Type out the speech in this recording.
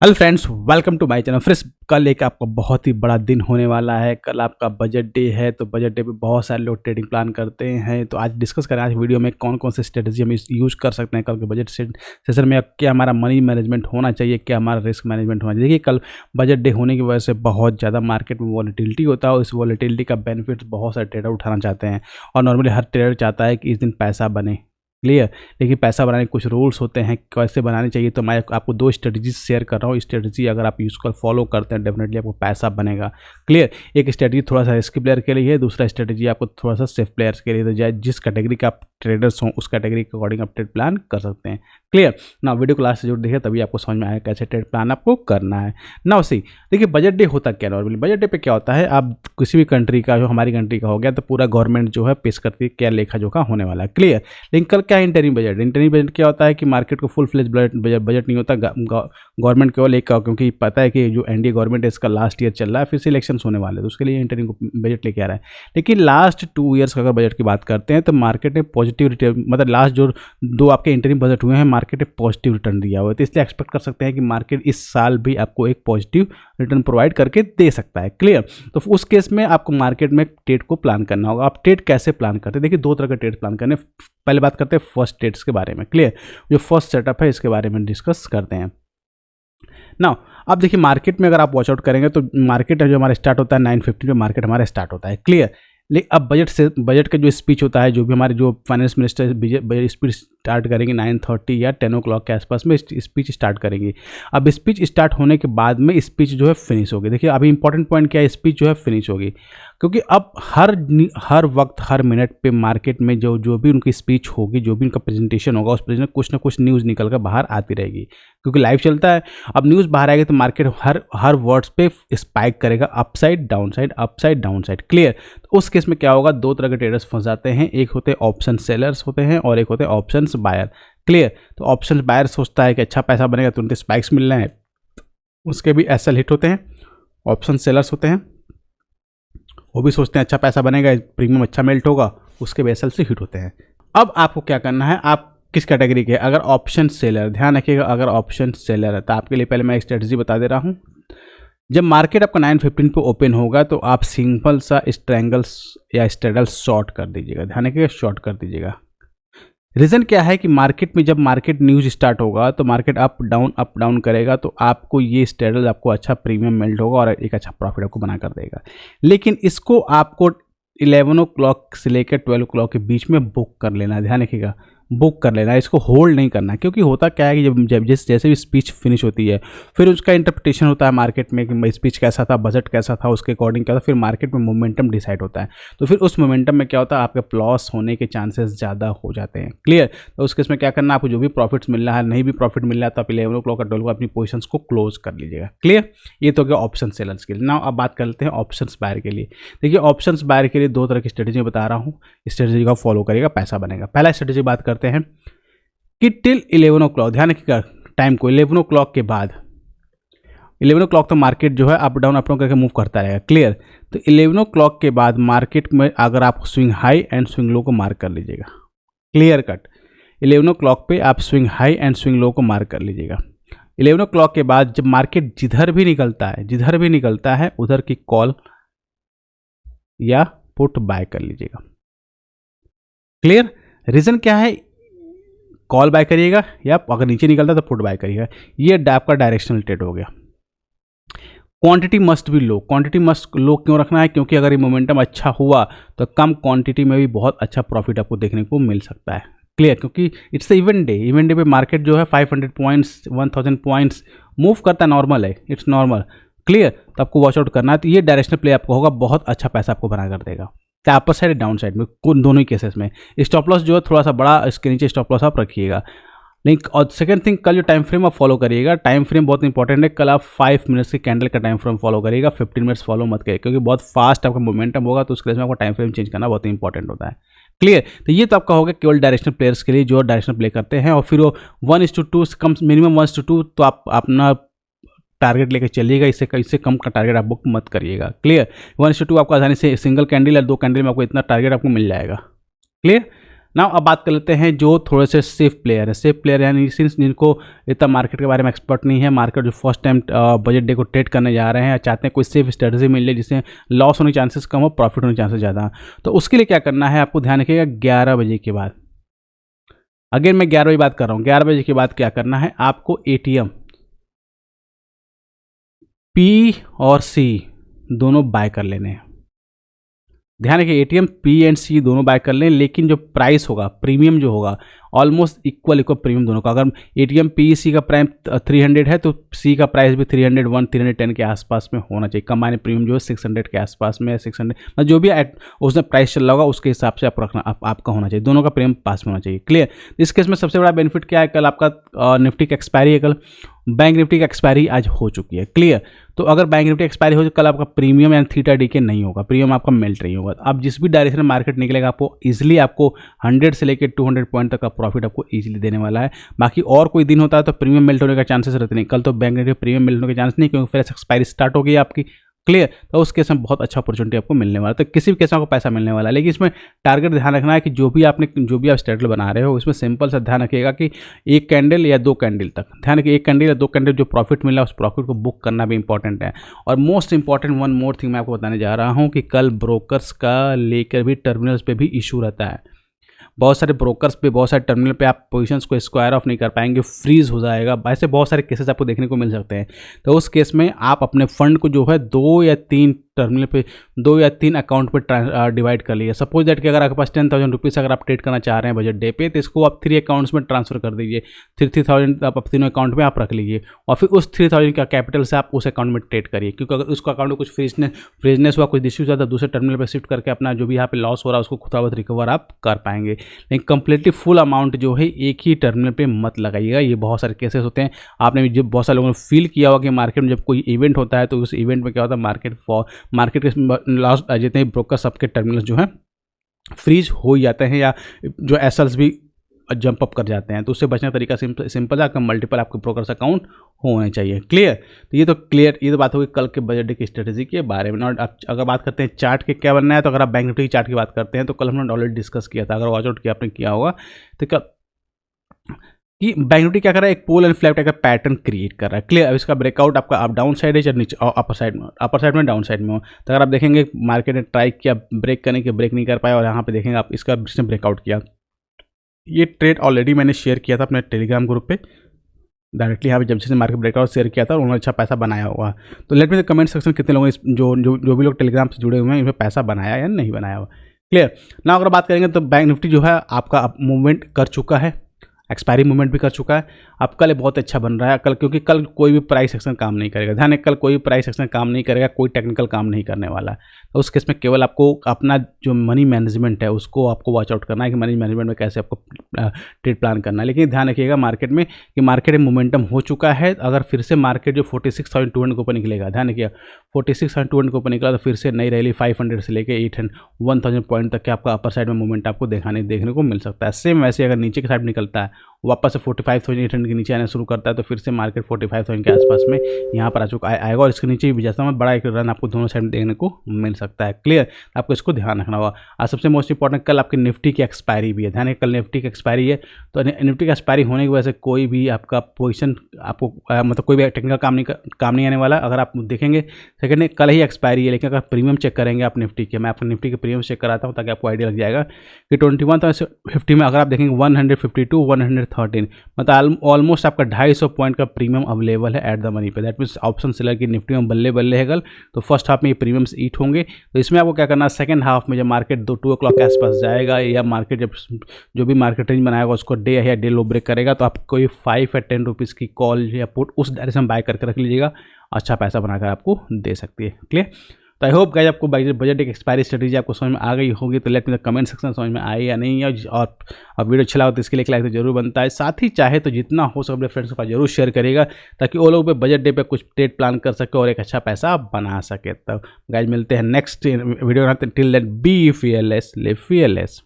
Hello friends, welcome to my channel. Friends, कल एक आपका बहुत ही बड़ा दिन होने वाला है। कल आपका बजट डे है, तो बजट डे पे बहुत सारे लोग ट्रेडिंग प्लान करते हैं। तो आज डिस्कस करें आज वीडियो में कौन कौन से स्ट्रेटजी हम यूज़ कर सकते हैं कल के बजट सेशन में। क्या हमारा मनी मैनेजमेंट होना चाहिए, क्या हमारा रिस्क मैनेजमेंट होना चाहिए। देखिए, कल बजट डे होने की वजह से बहुत ज़्यादा मार्केट में वॉलेटिलिटी होता है और इस वॉलेटिलिटी का बेनिफिट बहुत सारे ट्रेडर उठाना चाहते हैं। और नॉर्मली हर ट्रेडर चाहता है कि इस दिन पैसा बने, क्लियर। लेकिन पैसा बनाने के कुछ रूल्स होते हैं, कैसे बनाने चाहिए। तो मैं आपको दो स्ट्रेटजी शेयर कर रहा हूँ। स्ट्रेटजी अगर आप यूज़ कर फॉलो करते हैं, डेफिनेटली आपको पैसा बनेगा, क्लियर। एक स्ट्रेटजी थोड़ा सा रिस्की प्लेयर के लिए है, दूसरा स्ट्रेटजी आपको थोड़ा सा सेफ प्लेयर्स के लिए। तो जिस कैटेगरी का आप ट्रेडर्स हों उस कैटेगरी के अकॉर्डिंग आप ट्रेड प्लान कर सकते हैं, क्लियर ना। वीडियो को लास्ट से जरूर देखिए, तभी आपको समझ में आएगा कैसे ट्रेड प्लान आपको करना है ना। उसी देखिए, बजट डे होता क्या नॉर्मली, बजट डे पे क्या होता है, आप किसी भी कंट्री का, जो हमारी कंट्री का हो गया, तो पूरा गवर्नमेंट जो है पेश करती है क्या लेखा जोखा होने वाला है, क्लियर। लेकिन कल क्या इंटरिम बजट, इंटरिम बजट क्या होता है कि मार्केट को फुल फ्लेज बजट नहीं होता, गवर्नमेंट केवल एक, क्योंकि पता है कि जो एनडीए गवर्नमेंट है इसका लास्ट ईयर चल रहा है, फिर से इलेक्शन होने वाले हैं, तो उसके लिए इंटरिम बजट लेके आ रहा है। लेकिन लास्ट 2 ईयर्स का अगर बजट की बात करते हैं तो मार्केट ने पॉजिटिव रिटर्न, मतलब लास्ट जो 2 आपके इंटरिम बजट हुए हैं, मार्केट ने पॉजिटिव रिटर्न दिया हुआ है। तो इसलिए एक्सपेक्ट कर सकते हैं कि मार्केट इस साल भी आपको एक पॉजिटिव रिटर्न प्रोवाइड करके दे सकता है, क्लियर। तो उस केस में आपको मार्केट में ट्रेड को प्लान करना होगा। आप ट्रेड कैसे प्लान करते हैं, देखिए दो तरह के ट्रेड प्लान करने। पहले बात करते हैं फर्स्ट ट्रेड्स के बारे में, क्लियर। जो फर्स्ट सेटअप है इसके बारे में डिस्कस करते हैं ना। अब देखिए, मार्केट में अगर आप वॉच आउट करेंगे तो मार्केट जो हमारा स्टार्ट होता है 9:15 पे, मार्केट हमारा स्टार्ट होता है, क्लियर। लेकिन अब बजट का जो स्पीच होता है, जो भी हमारे जो finance minister budget speech start करेंगे 9:30 या 10 o'clock के आसपास में स्पीच स्टार्ट करेंगे। अब स्पीच स्टार्ट होने के बाद में स्पीच जो है फिनिश होगी। देखिए अभी इंपॉर्टेंट पॉइंट क्या है, स्पीच जो है फिनिश होगी, क्योंकि अब हर वक्त हर मिनट पे मार्केट में जो भी उनकी स्पीच होगी, जो भी उनका प्रेजेंटेशन होगा, उस प्रेजेंटेशन कुछ ना कुछ न्यूज़ निकल कर बाहर आती रहेगी, क्योंकि लाइव चलता है। अब न्यूज़ बाहर आएगी तो मार्केट हर वर्ड्स पे स्पाइक करेगा, अपसाइड डाउन साइड, क्लियर। तो उस केस में क्या होगा, दो तरह के ट्रेडर्स फंस जाते हैं। एक होते हैं ऑप्शन सेलर्स होते हैं और एक होते हैं ऑप्शन बायर, क्लियर। तो ऑप्शन बायर सोचता है कि अच्छा पैसा बनेगा, तुरंत स्पाइक्स मिल रहे हैं, उसके भी एसएल हिट होते हैं। ऑप्शन सेलर्स होते हैं, वो भी सोचते हैं अच्छा पैसा बनेगा, प्रीमियम अच्छा मेल्ट होगा, उसके भी एसएल से हिट होते हैं। अब आपको क्या करना है, आप किस कैटेगरी के, अगर ऑप्शन सेलर, ध्यान रखिएगा, अगर ऑप्शन सेलर है तो आपके लिए पहले मैं एक स्ट्रेटजी बता दे रहा हूँ। जब मार्केट आपका 9:15 पे ओपन होगा तो आप सिंपल सा स्ट्रैंगल्स या स्ट्रेडल शॉर्ट कर दीजिएगा, ध्यान रखिएगा, शॉर्ट कर दीजिएगा। रीज़न क्या है कि मार्केट में जब मार्केट न्यूज़ स्टार्ट होगा तो मार्केट अप डाउन करेगा, तो आपको ये स्ट्रेडल आपको अच्छा प्रीमियम मेल्ट होगा और एक अच्छा प्रॉफिट आपको बना कर देगा। लेकिन इसको आपको 11 o'clock से लेकर 12 o'clock के बीच में बुक कर लेना है, ध्यान रखिएगा, बुक कर लेना है, इसको होल्ड नहीं करना। क्योंकि होता क्या है कि जब जैसे भी स्पीच फिनिश होती है, फिर उसका इंटरप्रिटेशन होता है मार्केट में कि स्पीच कैसा था, बजट कैसा था, उसके अकॉर्डिंग क्या था, फिर मार्केट में मोमेंटम डिसाइड होता है। तो फिर उस मोमेंटम में क्या होता है, आपके लॉस होने के चांसेस ज़्यादा हो जाते हैं, क्लियर। तो उस केस में क्या करना, आपको जो भी प्रॉफिट्स मिल रहा है, नहीं भी प्रॉफिट मिल रहा है, तो आप 11 o'clock और 12 को अपनी पोजिशंस को क्लोज कर लीजिएगा, क्लियर। ये तो क्या ऑप्शन सेलर्स के लिए। ना अब बात कर लेते हैं ऑप्शन बायर के लिए। देखिए ऑप्शन बायर के लिए दो तरह की स्ट्रेटेजी बता रहा हूँ, स्ट्रेटेजी का फॉलो करेगा, पैसा बनेगा। पहला स्ट्रेटेजी बात करते हैं कि टिल 11 o'clock, ध्यान रखिएगा टाइम को, 11 o'clock के बाद, 11 o'clock तो मार्केट जो है अप डाउन करके मूव करता रहेगा, क्लियर। तो 11 o'clock के बाद मार्केट में अगर आप swing high and swing low को मार्क कर लीजिएगा, क्लियर कट। 11 o'clock पे आप swing high and swing low को मार्क कर लीजिएगा। 11 o'clock के बाद जब मार्केट जिधर भी निकलता है उधर की कॉल या पुट बाय कर लीजिएगा, क्लियर। रीजन क्या है, कॉल बाय करिएगा या अगर नीचे निकलता है तो पुट बाय करिएगा। ये आपका डायरेक्शनल ट्रेड हो गया। Quantity must be low, quantity must low क्यों रखना है, क्योंकि अगर ये मोमेंटम अच्छा हुआ तो कम क्वांटिटी में भी बहुत अच्छा प्रॉफिट आपको देखने को मिल सकता है, क्लियर। क्योंकि इट्स इवेंट डे पे मार्केट जो है 500 पॉइंट्स 1000 पॉइंट्स मूव करता है, नॉर्मल है, इट्स नॉर्मल, क्लियर। तो आपको वॉच आउट करना है। तो ये डायरेक्शनल प्ले आपको होगा, बहुत अच्छा पैसा आपको बना कर देगा, चाहे अपर साइड डाउन साइड में, दोनों ही केसेस में। स्टॉप लॉस जो है थोड़ा सा बड़ा, इसके नीचे स्टॉप लॉस आप रखिएगा। लिंक और सेकंड थिंग, कल जो टाइम फ्रेम आप फॉलो करिएगा, टाइम फ्रेम बहुत इंपॉर्टेंट है। कल आप 5 मिनट्स के कैंडल का टाइम फ्रेम फॉलो करिएगा, 15 मिनट्स फॉलो मत करिए, क्योंकि बहुत फास्ट आपका मोमेंटम होगा, तो उसके लिए आपको टाइम फ्रेम चेंज करना बहुत इंपॉर्टेंट होता है, क्लियर। तो ये तो आपका होगा केवल डायरेक्शनल प्लेयर्स के लिए जो डायरेक्शनल प्ले करते हैं। और फिर वो 1:2 से कम, मिनिमम 1:2, तो आप अपना टारगेट लेकर चलिएगा, इससे कम का टारगेट आप बुक मत करिएगा, क्लियर। 1:2 आपको आसानी से सिंगल कैंडल या 2 कैंडल में आपको इतना टारगेट आपको मिल जाएगा, क्लियर ना अब बात कर लेते हैं जो थोड़े से सेफ प्लेयर है। सेफ प्लेयर यानी सिंस जिनको इतना मार्केट के बारे में एक्सपर्ट नहीं है, मार्केट जो फर्स्ट टाइम बजट डे को ट्रेड करने जा रहे हैं, चाहते हैं कोई सेफ स्ट्रेटजी मिल जाए जिससे लॉस होने के चांसेस कम हो, प्रॉफिट होने के चांसेस ज़्यादा। तो उसके लिए क्या करना है, आपको ध्यान रखिएगा 11 बजे के बाद, अगर मैं 11 बजे बात कर रहा हूँ, 11 बजे के बाद क्या करना है, आपको ATM P और C दोनों बाय कर लेने हैं। ध्यान रखिए ATM P एंड C दोनों बाय कर लें, लेकिन जो प्राइस होगा, प्रीमियम जो होगा, ऑलमोस्ट इक्वल प्रीमियम दोनों का। अगर ATM PEC का प्राइस 300 है तो C का प्राइस भी 301 310 के आसपास में होना चाहिए। कंबाइन प्रीमियम जो है 600 के आसपास में, 600 मतलब जो भी उसमें प्राइस चल रहा होगा उसके हिसाब से आप रखना, आपका होना चाहिए, दोनों का प्रीमियम पास में होना चाहिए। क्लियर। इस केस में सबसे बड़ा बेनिफिट क्या है, कल आपका निफ्टी का एक्सपायरी है, कल बैंक निफ्टी का एक्सपायरी आज हो चुकी है। क्लियर। तो अगर बैंक निफ्टी एक्सपायरी हो तो कल आपका प्रीमियम यानी थीटा डी के नहीं होगा, प्रीमियम आपका मेल्ट नहीं होगा। अब जिस भी डायरेक्शन में मार्केट निकलेगा आपको इजीली आपको 100 से लेकर 200 पॉइंट तक का प्रॉफिट आपको इजीली देने वाला है। बाकी और कोई दिन होता है तो प्रीमियम मेल्ट होने का चांसेस रहते नहीं। कल तो बैंक निफ्टी प्रीमियम मेल्ट होने के चांस नहीं, क्योंकि फिर एक्सपायरी स्टार्ट हो गई आपकी। क्लियर। तो उस केस में बहुत अच्छा अपॉर्चुनिटी आपको मिलने वाला है, तो किसी भी केस में आपको पैसा मिलने वाला है। लेकिन इसमें टारगेट ध्यान रखना है कि जो भी आप स्ट्रेटजी बना रहे हो उसमें सिंपल सा ध्यान रखिएगा कि एक कैंडल या 2 कैंडल तक, ध्यान रखिए 1 कैंडल या 2 कैंडल जो प्रॉफिट मिला उस प्रॉफिट को बुक करना भी इंपॉर्टेंट है। और most important one more thing मैं आपको बताने जा रहा हूँ कि कल ब्रोकर्स का लेकर भी टर्मिनल्स पे भी इशू रहता है। बहुत सारे ब्रोकर्स पे, बहुत सारे टर्मिनल पे आप पोजीशंस को स्क्वायर ऑफ नहीं कर पाएंगे, फ्रीज हो जाएगा। ऐसे बहुत सारे केसेस आपको देखने को मिल सकते हैं। तो उस केस में आप अपने फंड को जो है 2 या 3 टर्मिनल पे, 2 या 3 अकाउंट पे डिवाइड कर लीजिए। सपोज दैट कि अगर आपके पास 10,000 रुपीज़ अगर आप ट्रेड करना चाह रहे हैं बजट डे पे, तो इसको आप 3 अकाउंट्स में ट्रांसफर कर दीजिए। 3,000 आप तीनों अकाउंट में आप रख लीजिए और फिर उस 3,000 का कैपिटल से आप उस अकाउंट में ट्रेड करिए। क्योंकि अगर उसको अकाउंट में कुछ फ्रीजनेस हुआ, कुछ इश्यूज आता, दूसरे टर्मिनल पर शिफ्ट करके अपना जो भी यहाँ पे लॉस हो रहा है उसको खुदा बहुत रिकवर आप कर पाएंगे। लेकिन कंप्लीटली फुल अमाउंट जो है एक ही टर्मिनल पे मत लगाइएगा। ये बहुत सारे केसेस होते हैं, आपने जब बहुत सारे लोगों ने फील किया होगा कि मार्केट में जब कोई इवेंट होता है तो उस इवेंट में क्या होता है, मार्केट के लास्ट जितने ब्रोकर सबके टर्मिनल्स जो हैं फ्रीज हो जाते हैं या जो एसएल्स भी जंप अप कर जाते हैं। तो उससे बचने का तरीका सिंपल है, आपका मल्टीपल आपके ब्रोकर्स अकाउंट होने चाहिए। क्लियर। तो ये तो बात होगी कल के बजट डे की स्ट्रेटेजी के बारे में। और अगर बात करते हैं चार्ट के क्या बनना है, तो अगर आप बैंक निफ्टी की चार्ट की बात करते हैं तो कल हमने ऑलरेडी डिस्कस किया था, अगर वॉचआउट किया आपने किया होगा तो क्या कि बैंक निफ्टी क्या कर रहा है, एक पोल एंड फ्लैग टाइप का पैटर्न क्रिएट कर रहा है। क्लियर। अब इसका ब्रेकआउट आपका अप डाउन साइड है या नीचे अपर साइड में डाउन साइड में हो। तो अगर आप देखेंगे मार्केट ने ट्राई किया ब्रेक करने के, ब्रेक नहीं कर पाया और यहाँ पे देखेंगे आप इसका ब्रेकआउट किया। ये ट्रेड ऑलरेडी मैंने शेयर किया था अपने टेलीग्राम ग्रुप पे डायरेक्टली, यहाँ पे जब से मार्केट ब्रेकआउट शेयर किया था और उन्होंने अच्छा पैसा बनाया हुआ। तो लेट मी कमेंट सेक्शन कितने लोगों ने जो भी लोग टेलीग्राम से जुड़े हुए हैं इनमें पैसा बनाया या नहीं बनाया हुआ। क्लियर ना। अगर बात करेंगे तो बैंक निफ्टी जो है आपका मूवमेंट कर चुका है, एक्सपायरी मूवमेंट भी कर चुका है। अब कल बहुत अच्छा बन रहा है कल, क्योंकि कल कोई भी प्राइस एक्शन काम नहीं करेगा। ध्यान है, कल कोई भी प्राइस एक्शन काम नहीं करेगा, कोई टेक्निकल काम नहीं करने वाला है। तो उस केस में केवल आपको अपना जो मनी मैनेजमेंट है उसको आपको वॉच आउट करना है कि मनी मैनेजमेंट में कैसे आपको ट्रेड प्लान करना है। लेकिन ध्यान रखिएगा मार्केट में कि मार्केट में मोमेंटम हो चुका है। अगर फिर से मार्केट जो 46,200 के ऊपर निकलेगा, ध्यान रखिएगा 46,200 के ऊपर निकला तो फिर से नई रैली 500 से लेकर 1,000 पॉइंट तक के आपका अपर साइड में मूवमेंट आपको देखने को मिल सकता है। सेम वैसे अगर नीचे की साइड निकलता है, वापस से 45,800 के नीचे आना शुरू करता है तो फिर से मार्केट 45,000 के आसपास में यहाँ पर आ चुका आएगा और इसके नीचे भी जैसा में बड़ा एक रन आपको दोनों साइड में देखने को मिल सकता है। क्लियर। आपको इसको ध्यान रखना होगा। और सबसे मोस्ट इंपॉर्टेंट कल आपकी निफ्टी की एक्सपायरी भी है। ध्यान है, कल निफ्टी की एक्सपायरी है, तो निफ्टी की एक्सपायरी होने की वजह से कोई भी आपका पोजीशन आपको मतलब कोई भी टेक्निकल काम नहीं आने वाला। अगर आप देखेंगे सेकंड कल ही एक्सपायरी है, लेकिन अगर प्रीमियम चेक करेंगे आप निफ्टी के, मैं आपको निफ्टी के प्रीमियम चेक कराता हूँ ताकि आपको आइडिया लग जाएगा कि 21,50 में अगर आप देखेंगे 152 113 मतलब ऑलमोस्ट आपका 250 पॉइंट का प्रीमियम अवेलेबल है एट द मनी पे। दैट मीन्स ऑप्शन सेलर की निफ्टी में बल्ले बल्ले है कल। तो फर्स्ट हाफ में ये प्रीमियम्स ईट होंगे। तो इसमें आपको क्या करना है, सेकंड हाफ में जब मार्केट 2 o'clock के आसपास जाएगा या मार्केट जब जो भी मार्केट रेंज बनाएगा उसको डे या डे लो ब्रेक करेगा तो आप कोई 5 या 10 रुपीज़ की कॉल या पुट उस डायरेक्शन बाय करके रख लीजिएगा, अच्छा पैसा बनाकर आपको दे सकती है। क्लियर। तो आई होप गाइस आपको बजट एक एक्सपायरी स्ट्रेटेजी आपको समझ में आ गई होगी। तो लेट मी कमेंट सेक्शन समझ में आई या नहीं है, और वीडियो अच्छा लगा तो इसके लिए एक लाइक तो जरूर बनता है। साथ ही चाहे तो जितना हो सके अपने फ्रेंड्स के पास जरूर शेयर करेगा ताकि वो लोग बजट डे पे कुछ ट्रेड प्लान कर सके और एक अच्छा पैसा बना सके। तो गाइस मिलते हैं next video. Till then be fearless, live fearless.